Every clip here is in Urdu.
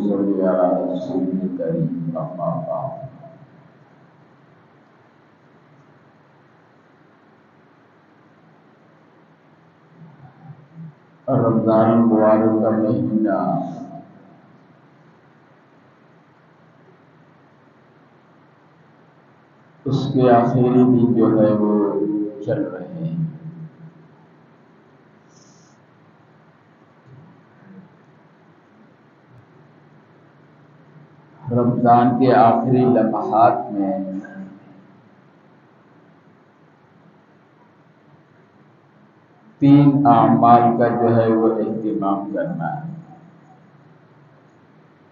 صل على رسول الكريم أما بعد رمضان المبارک کا مہینہ اس کے آخری دن جو ہے وہ چل رہے ہیں۔ رمضان کے آخری لمحات میں تین اعمال کا جو ہے وہ اہتمام کرنا ہے۔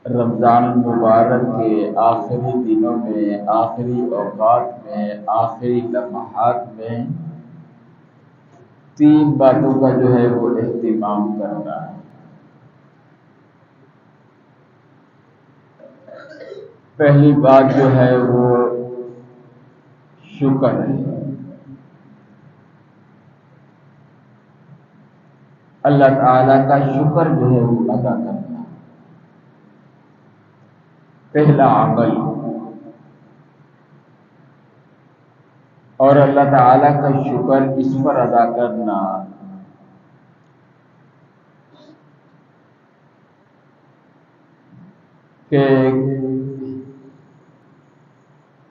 رمضان المبارک کے آخری دنوں میں، آخری اوقات میں، آخری لمحات میں تین باتوں کا جو ہے وہ اہتمام کرنا ہے۔ پہلی بات جو ہے وہ شکر ہے۔ اللہ تعالیٰ کا شکر جو ہے وہ ادا کرنا، پہلا عمل۔ اور اللہ تعالیٰ کا شکر اس پر ادا کرنا کہ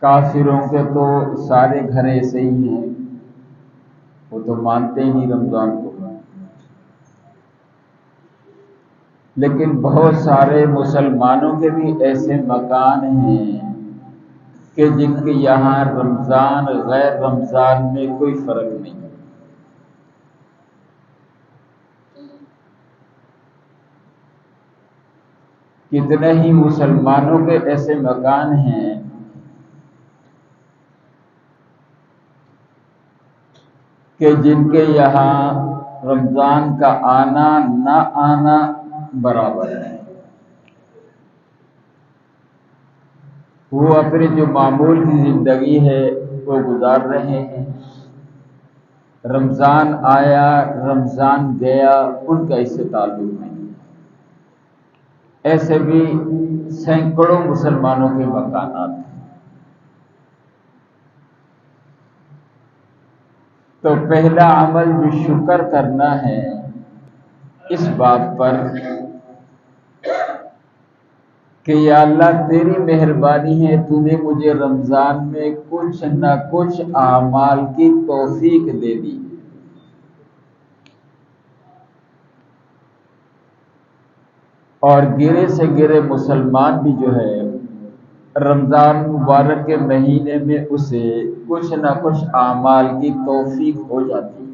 کافروں کے تو سارے گھر ایسے ہی ہیں، وہ تو مانتے ہی نہیں رمضان کو، لیکن بہت سارے مسلمانوں کے بھی ایسے مکان ہیں کہ جن کے یہاں رمضان غیر رمضان میں کوئی فرق نہیں۔ کتنے ہی مسلمانوں کے ایسے مکان ہیں کہ جن کے یہاں رمضان کا آنا نہ آنا برابر ہے۔ وہ اپنی جو معمول کی زندگی ہے وہ گزار رہے ہیں، رمضان آیا رمضان گیا ان کا اس سے تعلق نہیں۔ ایسے بھی سینکڑوں مسلمانوں کے مکانات ہیں۔ تو پہلا عمل جو شکر کرنا ہے اس بات پر کہ یا اللہ تیری مہربانی ہے، تو نے مجھے رمضان میں کچھ نہ کچھ اعمال کی توفیق دے دی، اور گرے سے گرے مسلمان بھی جو ہے رمضان مبارک کے مہینے میں اسے کچھ نہ کچھ اعمال کی توفیق ہو جاتی ہے۔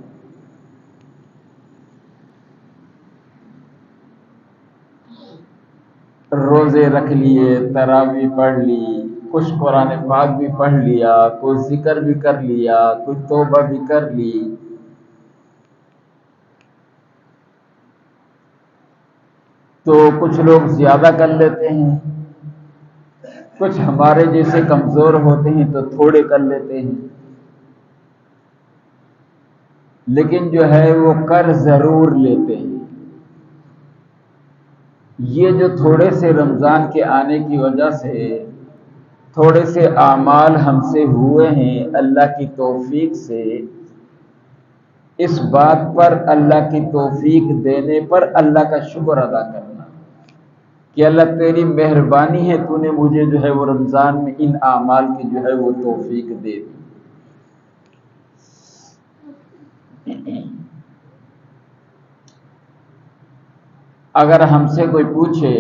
روزے رکھ لیے، تراویح پڑھ لی، کچھ قرآن پاک بھی پڑھ لیا، کوئی ذکر بھی کر لیا، کوئی توبہ بھی کر لی، تو کچھ لوگ زیادہ کر لیتے ہیں، کچھ ہمارے جیسے کمزور ہوتے ہیں تو تھوڑے کر لیتے ہیں، لیکن جو ہے وہ کر ضرور لیتے ہیں۔ یہ جو تھوڑے سے رمضان کے آنے کی وجہ سے تھوڑے سے اعمال ہم سے ہوئے ہیں اللہ کی توفیق سے، اس بات پر اللہ کی توفیق دینے پر اللہ کا شکر ادا کرنا کہ اللہ تیری مہربانی ہے، تو نے مجھے جو ہے وہ رمضان میں ان اعمال کی جو ہے وہ توفیق دے دی۔ اگر ہم سے کوئی پوچھے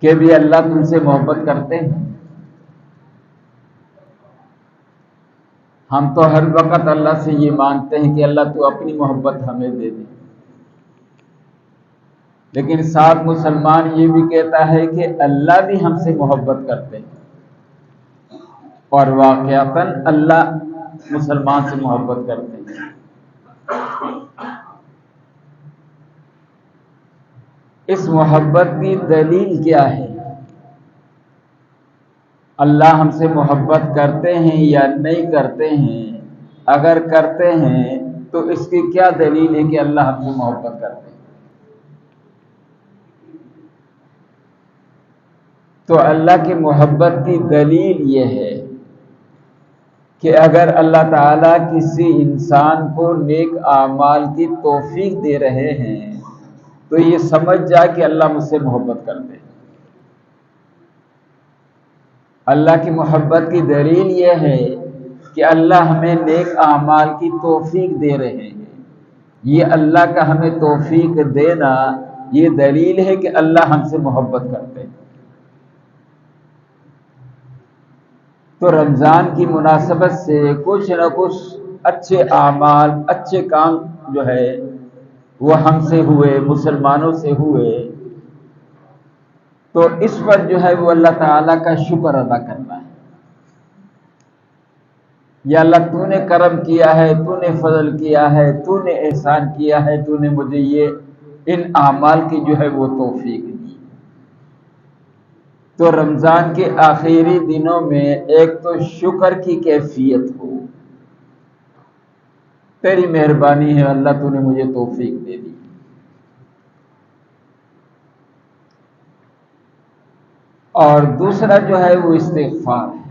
کہ بھی اللہ تم سے محبت کرتے ہیں، ہم تو ہر وقت اللہ سے یہ مانگتے ہیں کہ اللہ تو اپنی محبت ہمیں دے دے، لیکن ساتھ مسلمان یہ بھی کہتا ہے کہ اللہ بھی ہم سے محبت کرتے ہیں، اور واقعتاً اللہ مسلمان سے محبت کرتے ہیں۔ اس محبت کی دلیل کیا ہے؟ اللہ ہم سے محبت کرتے ہیں یا نہیں کرتے ہیں؟ اگر کرتے ہیں تو اس کی کیا دلیل ہے کہ اللہ ہم سے محبت کرتے ہیں؟ تو اللہ کی محبت کی دلیل یہ ہے کہ اگر اللہ تعالیٰ کسی انسان کو نیک اعمال کی توفیق دے رہے ہیں تو یہ سمجھ جا کہ اللہ مجھ سے محبت کرتے ہیں۔ اللہ کی محبت کی دلیل یہ ہے کہ اللہ ہمیں نیک اعمال کی توفیق دے رہے ہیں۔ یہ اللہ کا ہمیں توفیق دینا یہ دلیل ہے کہ اللہ ہم سے محبت کرتے ہیں۔ تو رمضان کی مناسبت سے کچھ نہ کچھ اچھے اعمال، اچھے کام جو ہے وہ ہم سے ہوئے، مسلمانوں سے ہوئے، تو اس پر جو ہے وہ اللہ تعالیٰ کا شکر ادا کرنا ہے۔ یا اللہ تو نے کرم کیا ہے، تو نے فضل کیا ہے، تو نے احسان کیا ہے، تو نے مجھے یہ ان اعمال کی جو ہے وہ توفیق دی۔ تو رمضان کے آخری دنوں میں ایک تو شکر کی کیفیت ہو، تیری مہربانی ہے اللہ تو نے مجھے توفیق دے دی۔ اور دوسرا جو ہے وہ استغفار ہے۔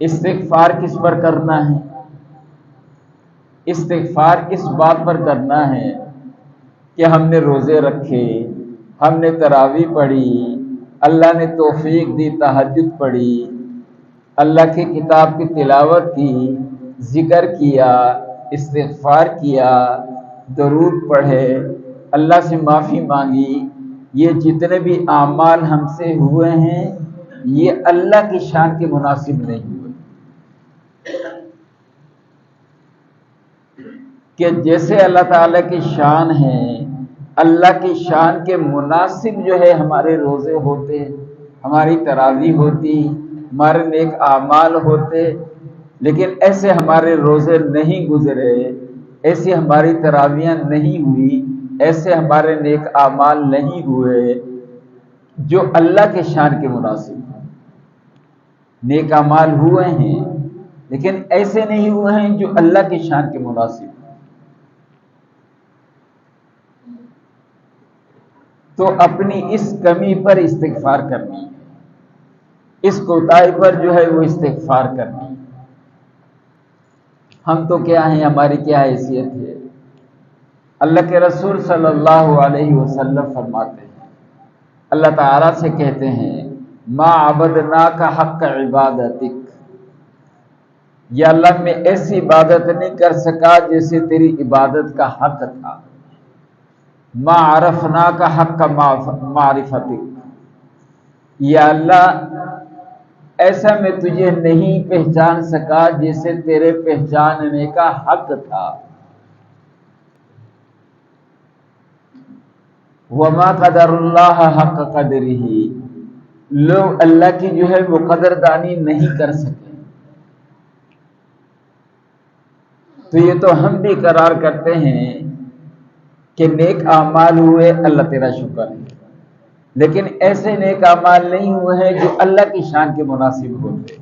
استغفار کس پر کرنا ہے؟ استغفار اس بات پر کرنا ہے کہ ہم نے روزے رکھے، ہم نے تراویح پڑھی، اللہ نے توفیق دی، تہجد پڑھی، اللہ کی کتاب کی تلاوت کی، ذکر کیا، استغفار کیا، درود پڑھے، اللہ سے معافی مانگی۔ یہ جتنے بھی اعمال ہم سے ہوئے ہیں یہ اللہ کی شان کے مناسب نہیں ہوئے، کہ جیسے اللہ تعالیٰ کی شان ہے، اللہ کی شان کے مناسب جو ہے ہمارے روزے ہوتے، ہماری تراویح ہوتی، ہمارے نیک اعمال ہوتے، لیکن ایسے ہمارے روزے نہیں گزرے، ایسی ہماری تراویحیں نہیں ہوئی، ایسے ہمارے نیک اعمال نہیں ہوئے جو اللہ کے شان کے مناسب ہیں۔ نیک اعمال ہوئے ہیں لیکن ایسے نہیں ہوئے ہیں جو اللہ کی شان کے مناسب ہیں۔ تو اپنی اس کمی پر استغفار کرنی ہے، اس کوتاہی پر جو ہے وہ استغفار کرنی ہے۔ ہم تو کیا ہیں، ہماری کیا حیثیت ہے؟ اللہ کے رسول صلی اللہ علیہ وسلم فرماتے ہیں، اللہ تعالیٰ سے کہتے ہیں ما عبدناک حق عبادتک، یا اللہ میں ایسی عبادت نہیں کر سکا جیسے تیری عبادت کا حق تھا۔ ما عرفناک حق معرفتک، یا اللہ ایسا میں تجھے نہیں پہچان سکا جیسے تیرے پہچاننے کا حق تھا۔ وما قدر اللہ حق قدرہ، لوگ اللہ کی جو ہے وہ قدردانی نہیں کر سکے۔ تو یہ تو ہم بھی اقرار کرتے ہیں کہ نیک اعمال ہوئے، اللہ تیرا شکر ہے، لیکن ایسے نیک اعمال نہیں ہوئے ہیں جو اللہ کی شان کے مناسب ہوتے۔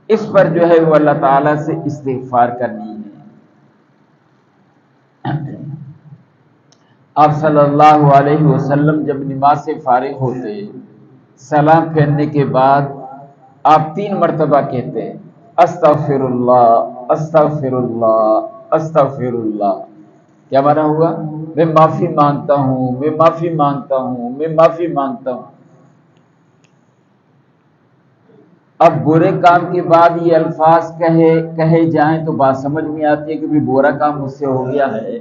اس پر جو ہے وہ اللہ تعالیٰ سے استغفار کرنی ہے۔ آپ صلی اللہ علیہ وسلم جب نماز سے فارغ ہوتے، سلام پھیرنے کے بعد آپ 3 مرتبہ کہتے استغفر اللہ استغفر اللہ استغفر اللہ۔ کیا معنی ہوا؟ میں معافی مانگتا ہوں، میں معافی مانگتا ہوں، میں معافی مانگتا ہوں۔ اب برے کام کے بعد یہ الفاظ کہے جائیں تو بات سمجھ میں آتی ہے کہ بھی برا کام مجھ سے ہو گیا ہے،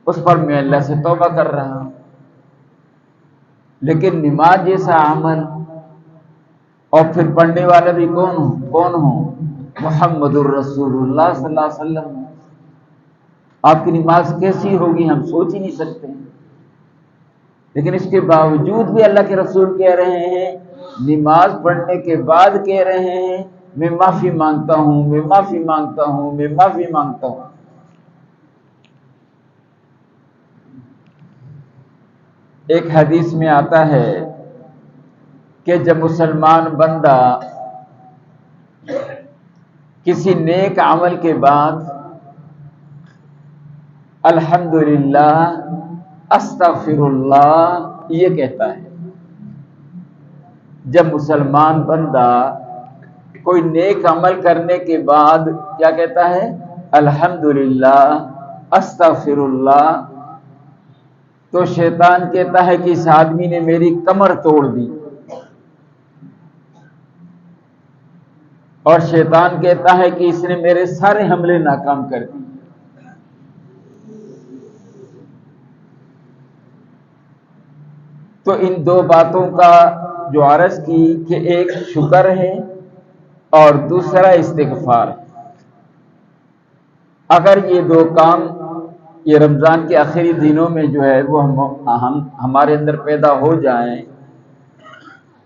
اس پر میں اللہ سے توبہ کر رہا ہوں۔ لیکن نماز جیسا عمل، اور پھر پڑھنے والا بھی کون ہو؟ محمد الرسول اللہ صلی اللہ علیہ وسلم۔ آپ کی نماز کیسی ہوگی ہم سوچ ہی نہیں سکتے، لیکن اس کے باوجود بھی اللہ کے رسول کہہ رہے ہیں، نماز پڑھنے کے بعد کہہ رہے ہیں میں معافی مانگتا ہوں، میں معافی مانگتا ہوں، میں معافی مانگتا ہوں۔ ایک حدیث میں آتا ہے کہ جب مسلمان بندہ کسی نیک عمل کے بعد الحمدللہ، استغفر اللہ، یہ کہتا ہے جب مسلمان بندہ کوئی نیک عمل کرنے کے بعد کیا کہتا ہے؟ الحمدللہ، استغفر اللہ، تو شیطان کہتا ہے کہ اس آدمی نے میری کمر توڑ دی، اور شیطان کہتا ہے کہ اس نے میرے سارے حملے ناکام کر دیے۔ تو ان دو باتوں کا جو عرض کی کہ ایک شکر ہے اور دوسرا استغفار ہے، اگر یہ دو کام یہ رمضان کے آخری دنوں میں جو ہے وہ ہمارے اندر پیدا ہو جائیں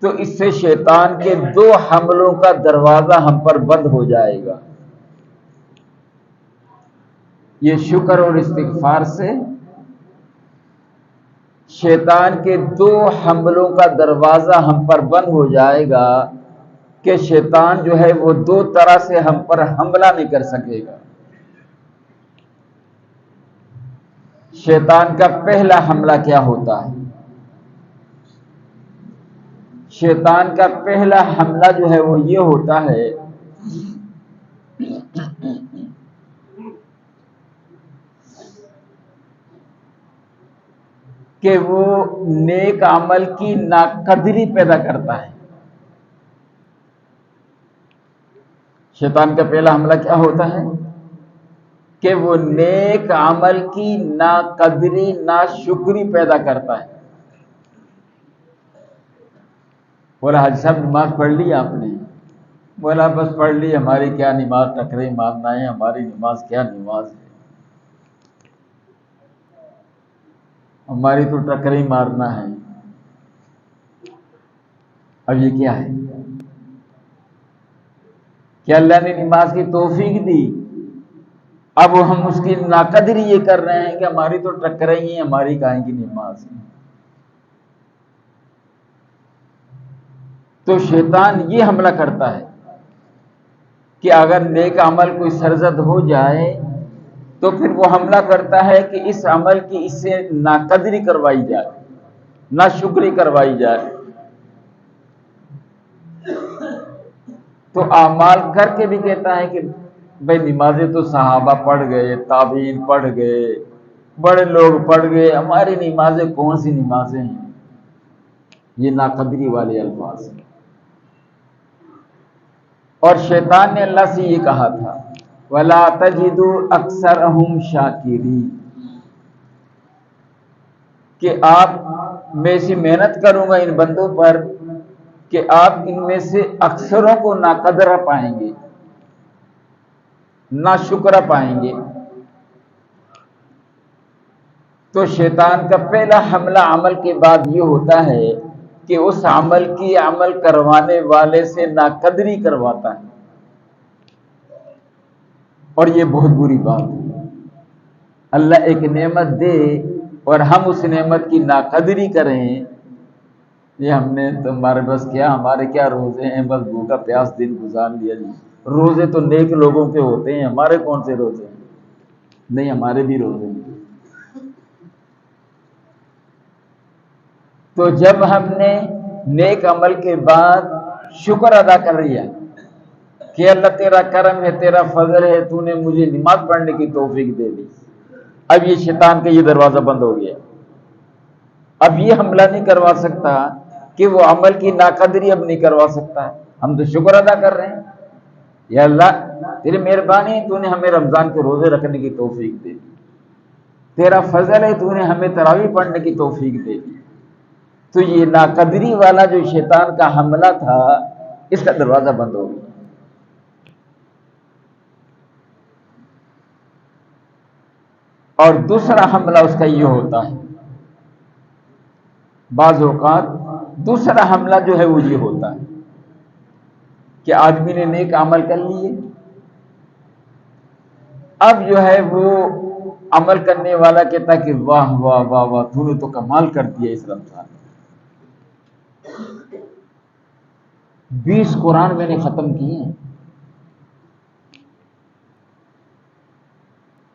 تو اس سے شیطان کے دو حملوں کا دروازہ ہم پر بند ہو جائے گا۔ یہ شکر اور استغفار سے شیطان کے دو حملوں کا دروازہ ہم پر بند ہو جائے گا کہ شیطان جو ہے وہ دو طرح سے ہم پر حملہ نہیں کر سکے گا۔ شیطان کا پہلا حملہ کیا ہوتا ہے؟ شیطان کا پہلا حملہ جو ہے وہ یہ ہوتا ہے کہ وہ نیک عمل کی ناقدری پیدا کرتا ہے۔ شیطان کا پہلا حملہ کیا ہوتا ہے کہ وہ نیک عمل کی ناقدری، ناشکری پیدا کرتا ہے۔ بولا حاجی صاحب نماز پڑھ لی آپ نے؟ بولا بس پڑھ لی، ہماری کیا نماز ٹکرے مارنا ہے، ہماری نماز کیا نماز ہے، ہماری تو ٹکرے مارنا ہے۔ اب یہ کیا ہے کہ اللہ نے نماز کی توفیق دی، اب ہم اس کی ناقدری یہ کر رہے ہیں کہ ہماری تو ٹکرے ہی ہیں، ہماری کہیں کی نماز ہے۔ تو شیطان یہ حملہ کرتا ہے کہ اگر نیک عمل کوئی سرزد ہو جائے تو پھر وہ حملہ کرتا ہے کہ اس عمل کی اس سے ناقدری کروائی جائے، ناشکری کروائی جائے۔ تو اعمال کر کے بھی کہتا ہے کہ بھئی نمازیں تو صحابہ پڑھ گئے، تابعین پڑھ گئے، بڑے لوگ پڑھ گئے، ہماری نمازیں کون سی نمازیں ہیں؟ یہ ناقدری والے الفاظ ہیں۔ اور شیطان نے اللہ سے یہ کہا تھا وَلَا تَجِدُ أَكْثَرَهُمْ شَاكِرِينَ، کہ آپ میں سے محنت کروں گا ان بندوں پر کہ آپ ان میں سے اکثروں کو ناقدر پائیں گے، ناشکر پائیں گے۔ تو شیطان کا پہلا حملہ عمل کے بعد یہ ہوتا ہے کہ اس عمل کی عمل کروانے والے سے ناقدری کرواتا ہے، اور یہ بہت بری بات ہے۔ اللہ ایک نعمت دے اور ہم اس نعمت کی ناقدری کریں، یہ ہم نے تمہارے بس کیا، ہمارے کیا روزے ہیں، بس بھوکا پیاس دن گزار لیا جی۔ روزے تو نیک لوگوں کے ہوتے ہیں، ہمارے کون سے روزے ہیں؟ نہیں، ہمارے بھی روزے ہیں۔ تو جب ہم نے نیک عمل کے بعد شکر ادا کر لیا کہ اللہ تیرا کرم ہے، تیرا فضل ہے، تو نے مجھے نماز پڑھنے کی توفیق دے دی، اب یہ شیطان کا یہ دروازہ بند ہو گیا، اب یہ حملہ نہیں کروا سکتا کہ وہ عمل کی ناقدری اب نہیں کروا سکتا۔ ہم تو شکر ادا کر رہے ہیں، یا اللہ تیری مہربانی ہے، تو نے ہمیں رمضان کے روزے رکھنے کی توفیق دے دی، تیرا فضل ہے، تو نے ہمیں تراویح پڑھنے کی توفیق دے دی۔ تو یہ ناقدری والا جو شیطان کا حملہ تھا، اس کا دروازہ بند ہو گیا۔ اور دوسرا حملہ اس کا یہ ہوتا ہے، بعض اوقات دوسرا حملہ جو ہے وہ یہ ہوتا ہے کہ آدمی نے نیک عمل کر لیے، اب جو ہے وہ عمل کرنے والا کہتا ہے کہ واہ واہ واہ واہ، تو نے تو کمال کر دیا اس رمضان میں، 20 قرآن میں نے ختم کیے ہیں،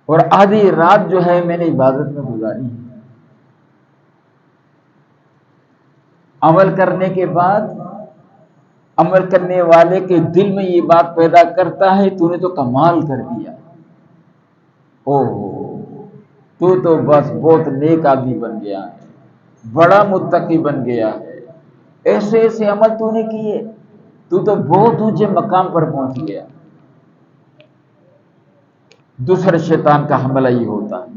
اور آدھی رات جو ہے میں نے عبادت میں گزاری ہے۔ عمل کرنے کے بعد عمل کرنے والے کے دل میں یہ بات پیدا کرتا ہے تو نے تو کمال کر دیا، تو بس بہت نیک آدمی بن گیا ہے، بڑا متقی بن گیا ہے، ایسے ایسے عمل تو نے کیے، تو بہت اونچے مقام پر پہنچ گیا۔ دوسرا شیطان کا حملہ یہ ہوتا ہے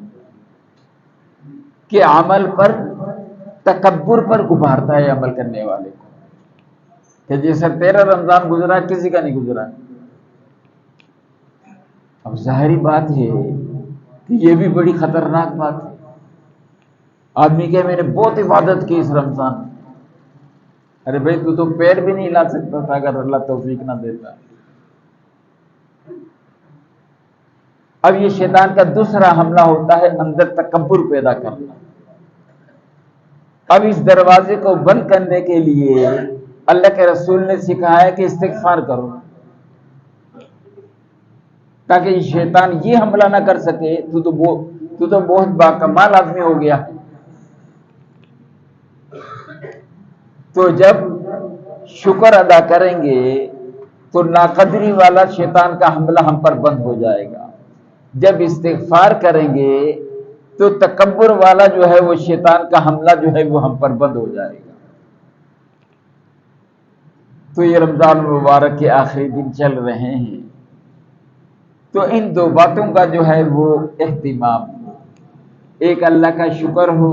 کہ عمل پر تکبر پر ابھارتا ہے عمل کرنے والے کو، کہ جیسا تیرا رمضان گزرا کسی کا نہیں گزرا۔ اب ظاہری بات ہے کہ یہ بھی بڑی خطرناک بات ہے۔ آدمی کہ میں نے بہت عبادت کی اس رمضان میں، ارے بھائی تو پیر بھی نہیں ہلا سکتا تھا اگر اللہ توفیق نہ دیتا۔ اب یہ شیطان کا دوسرا حملہ ہوتا ہے اندر تکبر پیدا کرنا۔ اب اس دروازے کو بند کرنے کے لیے اللہ کے رسول نے سکھایا کہ استغفار کرو، تاکہ یہ شیطان یہ حملہ نہ کر سکے، تو بہت باکمال آدمی ہو گیا۔ تو جب شکر ادا کریں گے تو ناقدری والا شیطان کا حملہ ہم پر بند ہو جائے گا، جب استغفار کریں گے تو تکبر والا جو ہے وہ شیطان کا حملہ جو ہے وہ ہم پر بند ہو جائے گا۔ تو یہ رمضان المبارک کے آخری دن چل رہے ہیں، تو ان دو باتوں کا جو ہے وہ اہتمام، ایک اللہ کا شکر ہو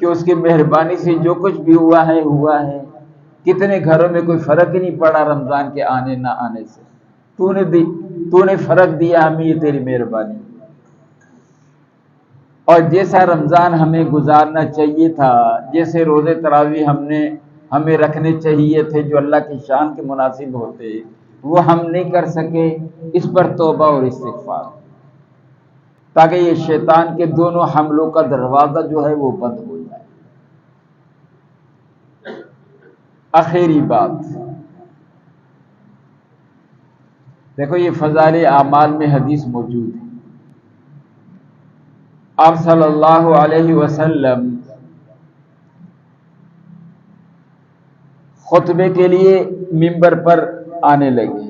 کہ اس کی مہربانی سے جو کچھ بھی ہوا ہے ہوا ہے، کتنے گھروں میں کوئی فرق ہی نہیں پڑا رمضان کے آنے نہ آنے سے، تو نے فرق دیا ہمیں، یہ تیری مہربانی۔ اور جیسا رمضان ہمیں گزارنا چاہیے تھا، جیسے روزے تراویح ہمیں رکھنے چاہیے تھے جو اللہ کی شان کے مناسب ہوتے، وہ ہم نہیں کر سکے، اس پر توبہ اور استغفار، تاکہ یہ شیطان کے دونوں حملوں کا دروازہ جو ہے وہ بند ہو جائے۔ آخری بات دیکھو، یہ فضائل اعمال میں حدیث موجود ہے۔ آپ صلی اللہ علیہ وسلم خطبے کے لیے منبر پر آنے لگے،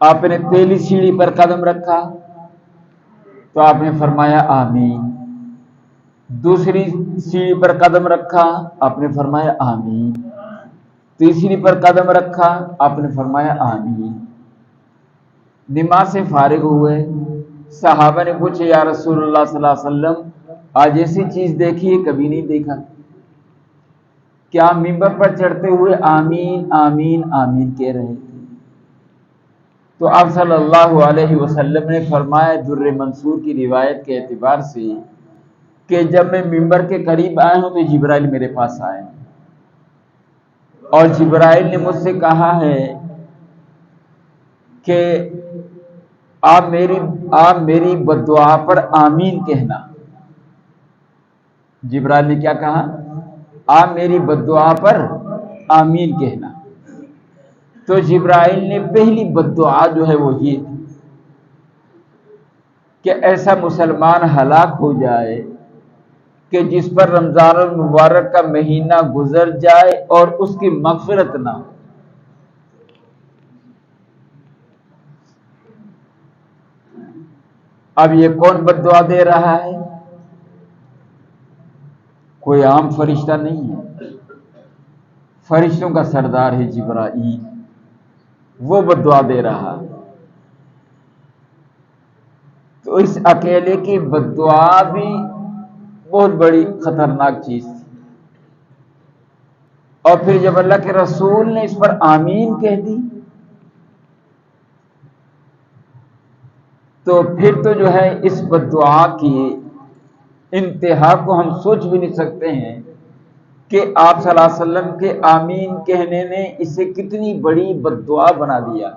آپ نے پہلی سیڑھی پر قدم رکھا تو آپ نے فرمایا آمین، دوسری سیڑھی پر قدم رکھا آپ نے فرمایا آمین، تیسری پر قدم رکھا آپ نے فرمایا آمین۔ نماز سے فارغ ہوئے، صحابہ نے پوچھے یا رسول اللہ صلی اللہ علیہ وسلم، آج ایسی چیز دیکھی ہے کبھی نہیں دیکھا، کیا منبر پر چڑھتے ہوئے آمین آمین آمین کہہ رہے تھے؟ تو آپ صلی اللہ علیہ وسلم نے فرمایا در منصور کی روایت کے اعتبار سے کہ جب میں منبر کے قریب آیا ہوں تو جبرائیل میرے پاس آئے، اور جبرائیل نے مجھ سے کہا ہے کہ آپ میری بددعا پر آمین کہنا۔ جبرائیل نے کیا کہا؟ آپ میری بددعا پر آمین کہنا۔ تو جبرائیل نے پہلی بددعا جو ہے وہ یہ تھی کہ ایسا مسلمان ہلاک ہو جائے کہ جس پر رمضان المبارک کا مہینہ گزر جائے اور اس کی مغفرت نہ ہو۔ اب یہ کون بددعا دے رہا ہے؟ کوئی عام فرشتہ نہیں ہے، فرشتوں کا سردار ہے جبرائیل، وہ بددعا دے رہا ہے۔ تو اس اکیلے کی بددعا بھی بہت بڑی خطرناک چیز تھی، اور پھر جب اللہ کے رسول نے اس پر آمین کہہ دی تو پھر تو جو ہے اس بددعا کی انتہا کو ہم سوچ بھی نہیں سکتے ہیں کہ آپ صلی اللہ علیہ وسلم کے آمین کہنے نے اسے کتنی بڑی بددعا بنا دیا۔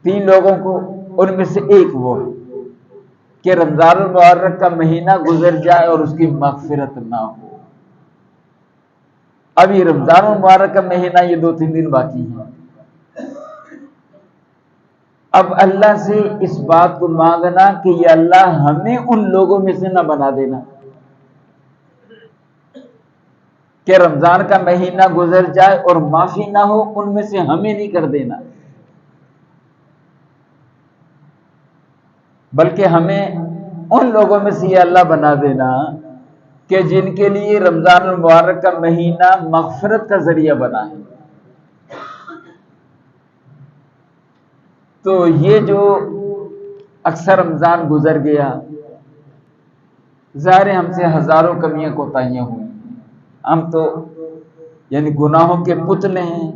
3 لوگوں کو، ان میں سے ایک وہ کہ رمضان المبارک کا مہینہ گزر جائے اور اس کی مغفرت نہ ہو۔ اب یہ رمضان المبارک کا مہینہ یہ 2-3 دن باقی ہیں، اب اللہ سے اس بات کو مانگنا کہ یا اللہ ہمیں ان لوگوں میں سے نہ بنا دینا کہ رمضان کا مہینہ گزر جائے اور معافی نہ ہو، ان میں سے ہمیں نہیں کر دینا، بلکہ ہمیں ان لوگوں میں سے یہ اللہ بنا دینا کہ جن کے لیے رمضان المبارک کا مہینہ مغفرت کا ذریعہ بنا ہے۔ تو یہ جو اکثر رمضان گزر گیا، ظاہر ہم سے ہزاروں کمیاں کوتاہیاں ہوئی، ہم تو یعنی گناہوں کے پتلے ہیں۔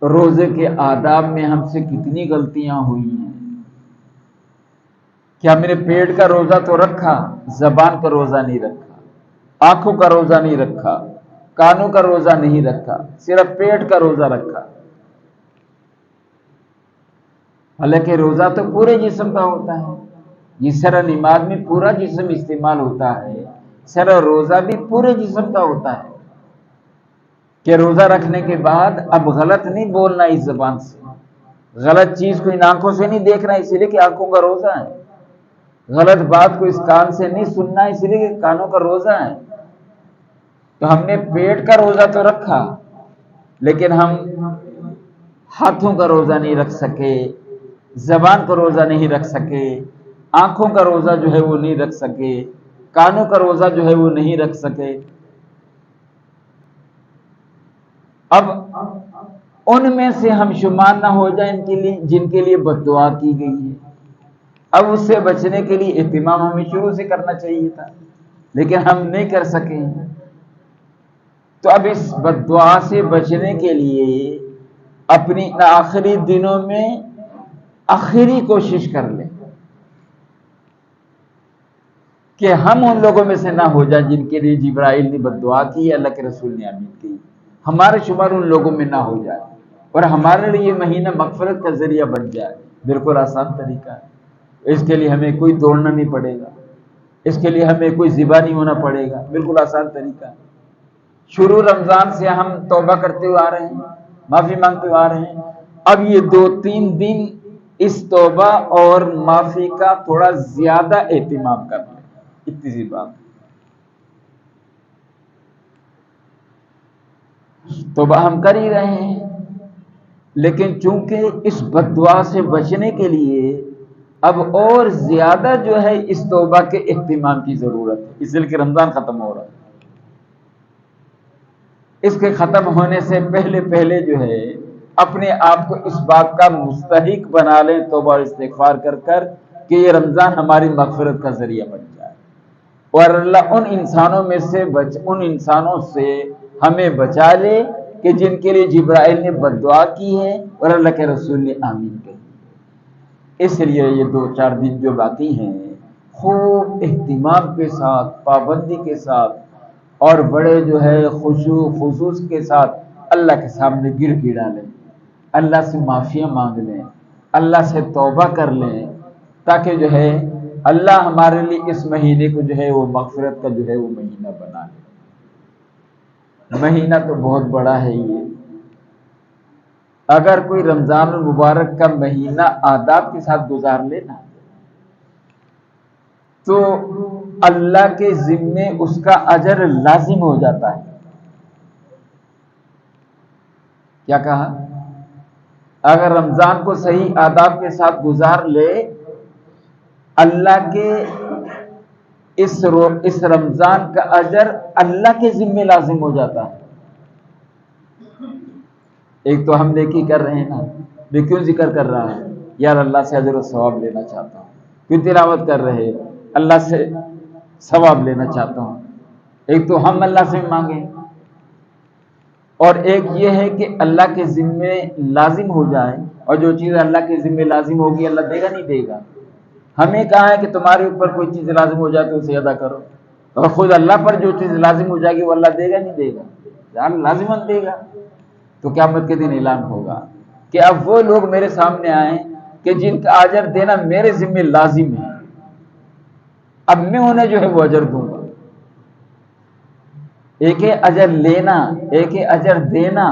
روزے کے آداب میں ہم سے کتنی غلطیاں ہوئی ہیں کہ ہم نے پیٹ کا روزہ تو رکھا، زبان کا روزہ نہیں رکھا، آنکھوں کا روزہ نہیں رکھا، کانوں کا روزہ نہیں رکھا، صرف پیٹ کا روزہ رکھا۔ حالانکہ روزہ تو پورے جسم کا ہوتا ہے، جس طرح نماز میں پورا جسم استعمال ہوتا ہے، اس طرح روزہ بھی پورے جسم کا ہوتا ہے کہ روزہ رکھنے کے بعد اب غلط نہیں بولنا اس زبان سے، غلط چیز کو ان آنکھوں سے نہیں دیکھنا اسی لیے کہ آنکھوں کا روزہ ہے، غلط بات کو اس کان سے نہیں سننا اسی لیے کہ کانوں کا روزہ ہے۔ تو ہم نے پیٹ کا روزہ تو رکھا، لیکن ہم ہاتھوں کا روزہ نہیں رکھ سکے، زبان کا روزہ نہیں رکھ سکے، آنکھوں کا روزہ جو ہے وہ نہیں رکھ سکے، کانوں کا روزہ جو ہے وہ نہیں رکھ سکے۔ اب ان میں سے ہم شمار نہ ہو جائیں جن کے لیے بد دعا کی گئی ہے۔ اب اس سے بچنے کے لیے اہتمام ہمیں شروع سے کرنا چاہیے تھا، لیکن ہم نہیں کر سکے۔ تو اب اس بد دعا سے بچنے کے لیے اپنی آخری دنوں میں آخری کوشش کر لیں کہ ہم ان لوگوں میں سے نہ ہو جائیں جن کے لیے جبرائیل نے بد دعا کی، اللہ کے رسول نے آمین کی، ہمارے شمار ان لوگوں میں نہ ہو جائے اور ہمارے لیے یہ مہینہ مغفرت کا ذریعہ بن جائے۔ بالکل آسان طریقہ ہے، اس کے لیے ہمیں کوئی دوڑنا نہیں پڑے گا، اس کے لیے ہمیں کوئی ذبح نہیں ہونا پڑے گا، بالکل آسان طریقہ ہے۔ شروع رمضان سے ہم توبہ کرتے ہوئے آ رہے ہیں، معافی مانگتے ہوئے آ رہے ہیں، اب یہ 2-3 دن اس توبہ اور معافی کا تھوڑا زیادہ اہتمام کر لیں، اتنی سی بات۔ توبہ ہم کر ہی رہے ہیں، لیکن چونکہ اس بد دعا سے بچنے کے لیے اب اور زیادہ جو ہے اس توبہ کے اہتمام کی ضرورت ہے، اس لیے کہ رمضان ختم ہو رہا ہے۔ اس کے ختم ہونے سے پہلے پہلے جو ہے اپنے آپ کو اس بات کا مستحق بنا لیں توبہ اور استغفار کر کر کہ یہ رمضان ہماری مغفرت کا ذریعہ بن جائے، اور اللہ ان انسانوں سے ہمیں بچا لے کہ جن کے لیے جبرائیل نے بد دعا کی ہے اور اللہ کے رسول نے آمین کہی۔ اس لیے یہ 2-4 دن جو باقی ہیں خوب اہتمام کے ساتھ، پابندی کے ساتھ اور بڑے جو ہے خشوع خضوع کے ساتھ اللہ کے سامنے گر گڑا لیں، اللہ سے معافیاں مانگ لیں، اللہ سے توبہ کر لیں، تاکہ جو ہے اللہ ہمارے لیے اس مہینے کو جو ہے وہ مغفرت کا جو ہے وہ مہینہ بنا لے۔ مہینہ تو بہت بڑا ہے یہ، اگر کوئی رمضان المبارک کا مہینہ آداب کے ساتھ گزار لینا تو اللہ کے ذمے اس کا اجر لازم ہو جاتا ہے۔ کیا کہا؟ اگر رمضان کو صحیح آداب کے ساتھ گزار لے، اللہ کے اس رمضان کا اجر اللہ کے ذمے لازم ہو جاتا ہے۔ ایک تو ہم نیکی کر رہے ہیں نا، میں کیوں ذکر کر رہا ہے؟ یار اللہ سے اجر و ثواب لینا چاہتا ہوں، کیوں تلاوت کر رہے ہیں؟ اللہ سے ثواب لینا چاہتا ہوں۔ ایک تو ہم اللہ سے مانگیں، اور ایک یہ ہے کہ اللہ کے ذمے لازم ہو جائے، اور جو چیز اللہ کے ذمے لازم ہوگی اللہ دے گا نہیں دے گا؟ ہمیں کہا ہے کہ تمہارے اوپر کوئی چیز لازم ہو جائے تو اسے ادا کرو، اور خود اللہ پر جو چیز لازم ہو جائے گی وہ اللہ دے گا نہیں دے گا؟ یار لازماً دے گا۔ تو قیامت کے دن اعلان ہوگا کہ اب وہ لوگ میرے سامنے آئیں کہ جن کا اجر دینا میرے ذمے لازم ہے، اب میں انہیں جو ہے وہ اجر دوں گا۔ ایک ہے اجر لینا، ایک ہے اجر دینا۔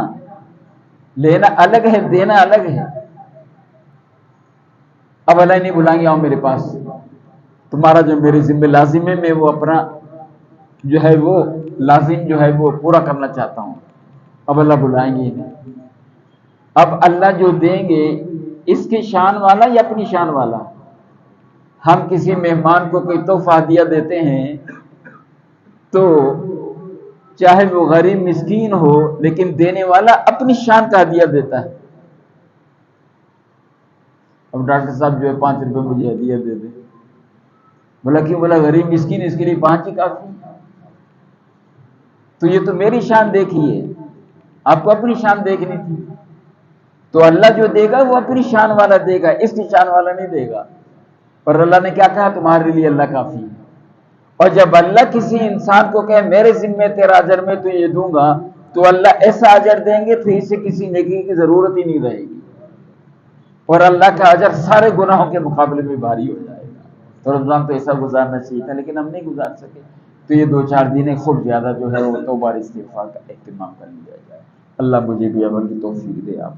لینا الگ ہے، دینا الگ ہے۔ اب اللہ نہیں بلائیں گے آؤ میرے پاس، تمہارا جو میرے ذمہ لازم ہے میں وہ اپنا جو ہے وہ لازم جو ہے وہ پورا کرنا چاہتا ہوں، اب اللہ بلائیں گے نہیں۔ اب اللہ جو دیں گے اس کی شان والا یا اپنی شان والا؟ ہم کسی مہمان کو کوئی تحفہ ہدیہ دیتے ہیں تو چاہے وہ غریب مسکین ہو لیکن دینے والا اپنی شان کا ہدیہ دیتا ہے۔ اب ڈاکٹر صاحب جو ہے 5 روپے مجھے ہدیہ دے دے، بولا کیوں؟ بولا غریب مسکین اس کے لیے 5 ہی کافی۔ تو یہ تو میری شان دیکھی ہے، آپ کو اپنی شان دیکھنی تھی۔ تو اللہ جو دے گا وہ اپنی شان والا دے گا، اس کی شان والا نہیں دے گا۔ اور اللہ نے کیا کہا؟ تمہارے لیے اللہ کافی ہے۔ اور جب اللہ کسی انسان کو کہے میرے ذمہ تیرا اجر میں تو یہ دوں گا، تو اللہ ایسا اجر دیں گے پھر اسے کسی نیکی کی ضرورت ہی نہیں رہے گی، اور اللہ کا اجر سارے گناہوں کے مقابلے میں بھاری ہو جائے گا۔ تو رمضان تو ایسا گزارنا چاہیے تھا لیکن ہم نہیں گزار سکے، تو یہ 2-4 دن خوب زیادہ جو ہے وہ توبہ اور استغفار کا اہتمام کر لیا جائے۔ اللہ مجھے بھی عمل کی توفیق دے آپ